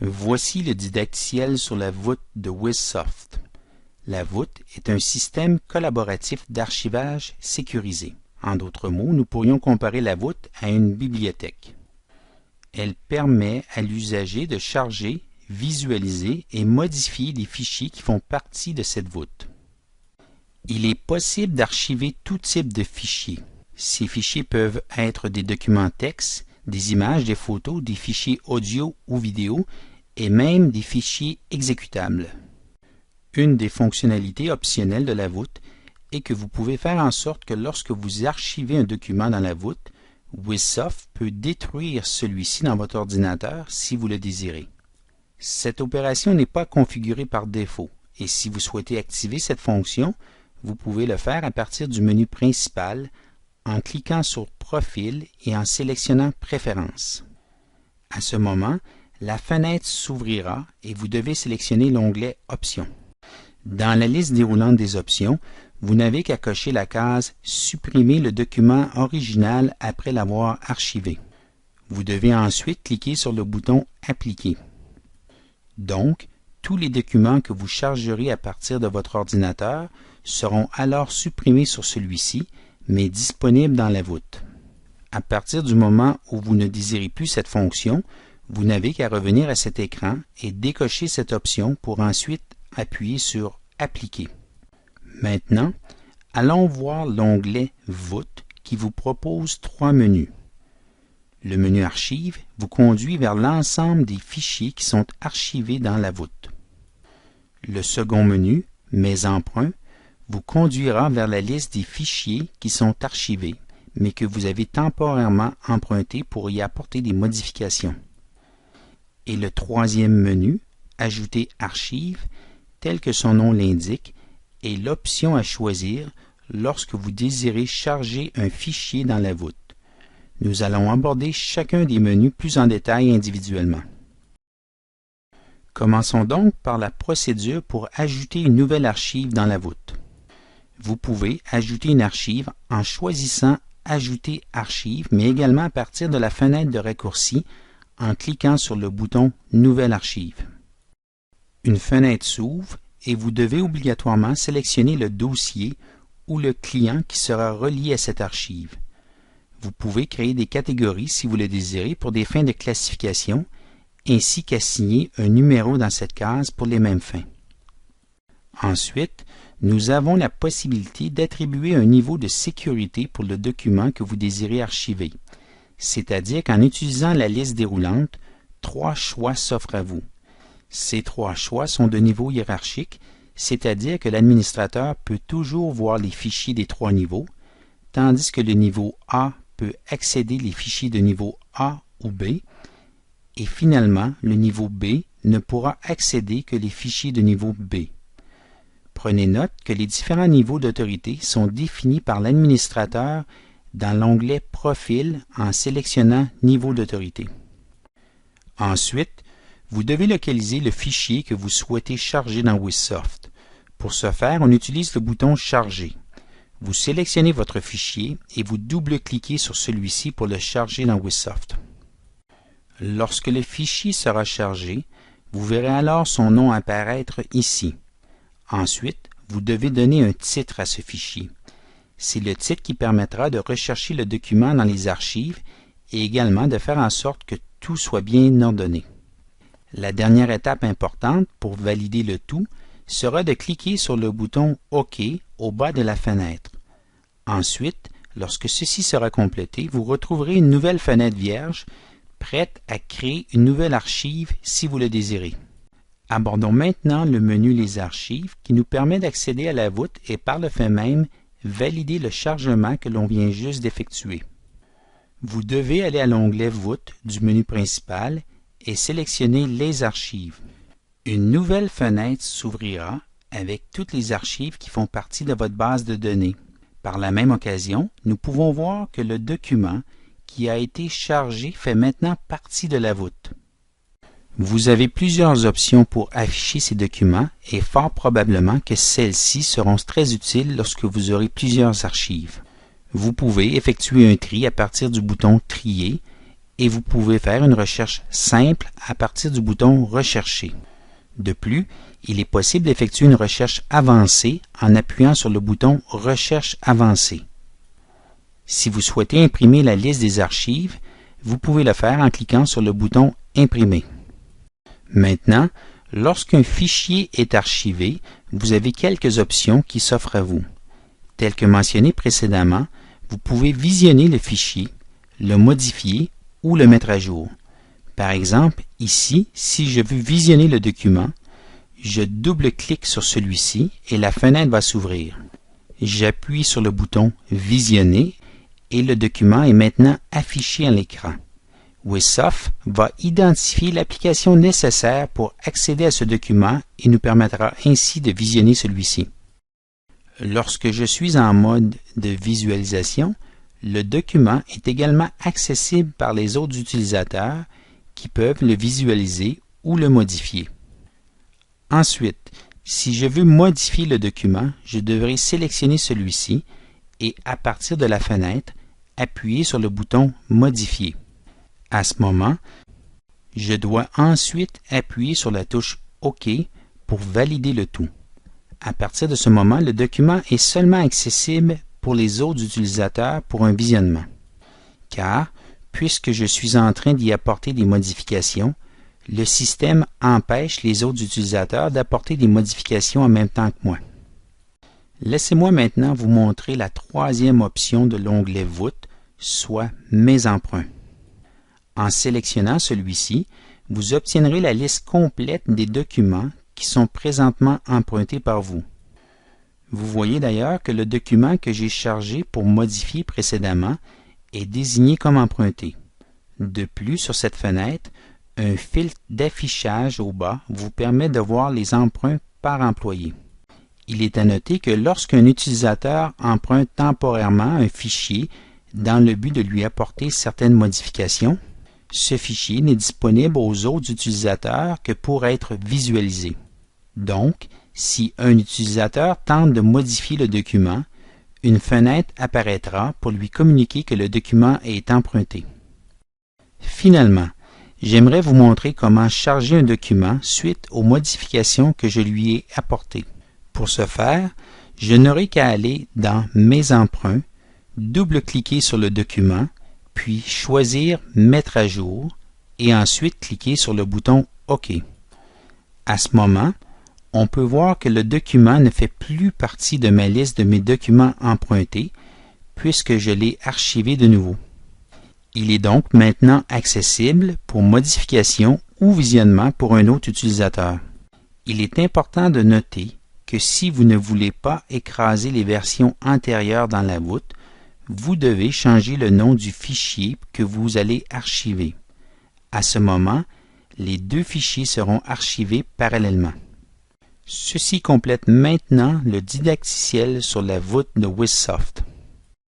Voici le didacticiel sur la voûte de Wizsoft. La voûte est un système collaboratif d'archivage sécurisé. En d'autres mots, nous pourrions comparer la voûte à une bibliothèque. Elle permet à l'usager de charger, visualiser et modifier les fichiers qui font partie de cette voûte. Il est possible d'archiver tout type de fichiers. Ces fichiers peuvent être des documents texte, des images, des photos, des fichiers audio ou vidéo et même des fichiers exécutables. Une des fonctionnalités optionnelles de la voûte est que vous pouvez faire en sorte que lorsque vous archivez un document dans la voûte, Wizsoft peut détruire celui-ci dans votre ordinateur si vous le désirez. Cette opération n'est pas configurée par défaut et si vous souhaitez activer cette fonction, vous pouvez le faire à partir du menu principal en cliquant sur Profil et en sélectionnant Préférences. À ce moment, la fenêtre s'ouvrira et vous devez sélectionner l'onglet Options. Dans la liste déroulante des options, vous n'avez qu'à cocher la case « Supprimer le document original après l'avoir archivé ». Vous devez ensuite cliquer sur le bouton « Appliquer ». Donc, tous les documents que vous chargerez à partir de votre ordinateur seront alors supprimés sur celui-ci, mais disponibles dans la voûte. À partir du moment où vous ne désirez plus cette fonction, vous n'avez qu'à revenir à cet écran et décocher cette option pour ensuite appuyer sur « Appliquer ». Maintenant, allons voir l'onglet « Voûte » qui vous propose trois menus. Le menu « Archives » vous conduit vers l'ensemble des fichiers qui sont archivés dans la voûte. Le second menu « Mes emprunts » vous conduira vers la liste des fichiers qui sont archivés, mais que vous avez temporairement empruntés pour y apporter des modifications. Et le troisième menu « Ajouter archives » tel que son nom l'indique, est l'option à choisir lorsque vous désirez charger un fichier dans la voûte. Nous allons aborder chacun des menus plus en détail individuellement. Commençons donc par la procédure pour ajouter une nouvelle archive dans la voûte. Vous pouvez ajouter une archive en choisissant « Ajouter archive », mais également à partir de la fenêtre de raccourci en cliquant sur le bouton « Nouvelle archive ». Une fenêtre s'ouvre et vous devez obligatoirement sélectionner le dossier ou le client qui sera relié à cette archive. Vous pouvez créer des catégories si vous le désirez pour des fins de classification, ainsi qu'assigner un numéro dans cette case pour les mêmes fins. Ensuite, nous avons la possibilité d'attribuer un niveau de sécurité pour le document que vous désirez archiver, c'est-à-dire qu'en utilisant la liste déroulante, trois choix s'offrent à vous. Ces trois choix sont de niveau hiérarchique, c'est-à-dire que l'administrateur peut toujours voir les fichiers des trois niveaux, tandis que le niveau A peut accéder les fichiers de niveau A ou B, et finalement, le niveau B ne pourra accéder que les fichiers de niveau B. Prenez note que les différents niveaux d'autorité sont définis par l'administrateur dans l'onglet Profil en sélectionnant Niveau d'autorité. Ensuite, vous devez localiser le fichier que vous souhaitez charger dans Wizsoft. Pour ce faire, on utilise le bouton Charger. Vous sélectionnez votre fichier et vous double-cliquez sur celui-ci pour le charger dans Wizsoft. Lorsque le fichier sera chargé, vous verrez alors son nom apparaître ici. Ensuite, vous devez donner un titre à ce fichier. C'est le titre qui permettra de rechercher le document dans les archives et également de faire en sorte que tout soit bien ordonné. La dernière étape importante pour valider le tout sera de cliquer sur le bouton OK au bas de la fenêtre. Ensuite, lorsque ceci sera complété, vous retrouverez une nouvelle fenêtre vierge prête à créer une nouvelle archive si vous le désirez. Abordons maintenant le menu Les archives qui nous permet d'accéder à la voûte et par le fait même valider le chargement que l'on vient juste d'effectuer. Vous devez aller à l'onglet Voûte du menu principal et sélectionner Les archives. Une nouvelle fenêtre s'ouvrira avec toutes les archives qui font partie de votre base de données. Par la même occasion, nous pouvons voir que le document qui a été chargé fait maintenant partie de la voûte. Vous avez plusieurs options pour afficher ces documents et fort probablement que celles-ci seront très utiles lorsque vous aurez plusieurs archives. Vous pouvez effectuer un tri à partir du bouton Trier et vous pouvez faire une recherche simple à partir du bouton « Rechercher ». De plus, il est possible d'effectuer une recherche avancée en appuyant sur le bouton « Recherche avancée ». Si vous souhaitez imprimer la liste des archives, vous pouvez le faire en cliquant sur le bouton « Imprimer ». Maintenant, lorsqu'un fichier est archivé, vous avez quelques options qui s'offrent à vous. Tel que mentionné précédemment, vous pouvez visionner le fichier, le modifier ou le mettre à jour. Par exemple, ici, si je veux visionner le document, je double-clique sur celui-ci et la fenêtre va s'ouvrir. J'appuie sur le bouton « Visionner » et le document est maintenant affiché à l'écran. Wizsoft va identifier l'application nécessaire pour accéder à ce document et nous permettra ainsi de visionner celui-ci. Lorsque je suis en mode de visualisation, le document est également accessible par les autres utilisateurs qui peuvent le visualiser ou le modifier. Ensuite, si je veux modifier le document, je devrais sélectionner celui-ci et à partir de la fenêtre, appuyer sur le bouton « Modifier ». À ce moment, je dois ensuite appuyer sur la touche « OK » pour valider le tout. À partir de ce moment, le document est seulement accessible pour les autres utilisateurs pour un visionnement. Car, puisque je suis en train d'y apporter des modifications, le système empêche les autres utilisateurs d'apporter des modifications en même temps que moi. Laissez-moi maintenant vous montrer la troisième option de l'onglet Voûte, soit Mes emprunts. En sélectionnant celui-ci, vous obtiendrez la liste complète des documents qui sont présentement empruntés par vous. Vous voyez d'ailleurs que le document que j'ai chargé pour modifier précédemment est désigné comme emprunté. De plus, sur cette fenêtre, un filtre d'affichage au bas vous permet de voir les emprunts par employé. Il est à noter que lorsqu'un utilisateur emprunte temporairement un fichier dans le but de lui apporter certaines modifications, ce fichier n'est disponible aux autres utilisateurs que pour être visualisé. Donc, si un utilisateur tente de modifier le document, une fenêtre apparaîtra pour lui communiquer que le document est emprunté. Finalement, j'aimerais vous montrer comment charger un document suite aux modifications que je lui ai apportées. Pour ce faire, je n'aurai qu'à aller dans « Mes emprunts », double-cliquer sur le document, puis choisir « Mettre à jour » et ensuite cliquer sur le bouton « OK ». À ce moment, on peut voir que le document ne fait plus partie de ma liste de mes documents empruntés puisque je l'ai archivé de nouveau. Il est donc maintenant accessible pour modification ou visionnement pour un autre utilisateur. Il est important de noter que si vous ne voulez pas écraser les versions antérieures dans la voûte, vous devez changer le nom du fichier que vous allez archiver. À ce moment, les deux fichiers seront archivés parallèlement. Ceci complète maintenant le didacticiel sur la voûte de Wizsoft.